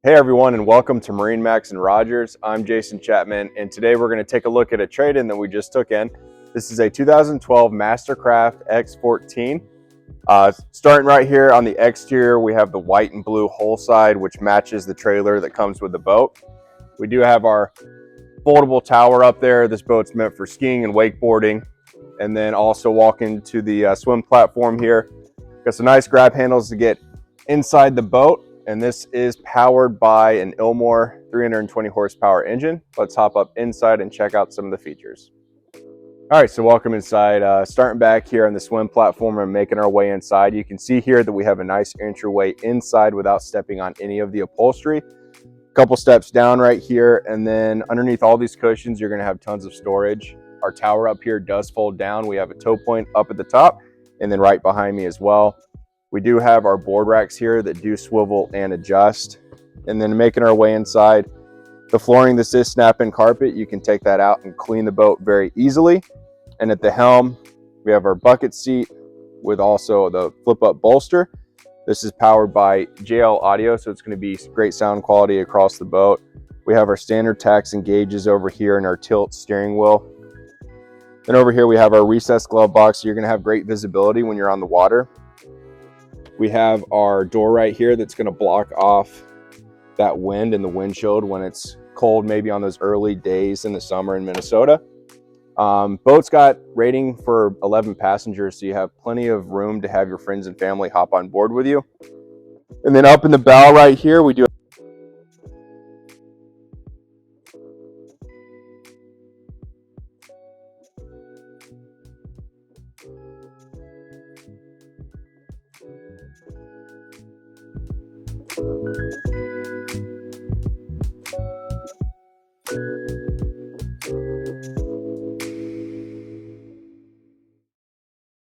Hey everyone, and welcome to MarineMax and Rogers. I'm Jason Chapman, and today we're going to take a look at a trade-in that we just took in. This is a 2012 Mastercraft X14. Starting right here on the exterior, we have the white and blue hull side, which matches the trailer that comes with the boat. We do have our foldable tower up there. This boat's meant for skiing and wakeboarding. And then also walking to the swim platform here. Got some nice grab handles to get inside the boat. And this is powered by an Ilmor 320 horsepower engine. Let's hop up inside and check out some of the features. All right, so welcome inside. Starting back here on the swim platform and making our way inside. You can see here that we have a nice entryway inside without stepping on any of the upholstery. A couple steps down right here, and then underneath all these cushions, you're gonna have tons of storage. Our tower up here does fold down. We have a tow point up at the top, and then right behind me as well. We do have our board racks here that do swivel and adjust. And then making our way inside, the flooring, this is snap-in carpet. You can take that out and clean the boat very easily. And at the helm, we have our bucket seat with also the flip-up bolster. This is powered by JL Audio, so it's going to be great sound quality across the boat. We have our standard tacks and gauges over here and our tilt steering wheel. Then over here, we have our recessed glove box. So you're going to have great visibility when you're on the water. We have our door right here that's going to block off that wind and the windshield when it's cold, maybe on those early days in the summer in Minnesota. Boat's got rating for 11 passengers, so you have plenty of room to have your friends and family hop on board with you. And then up in the bow right here, we do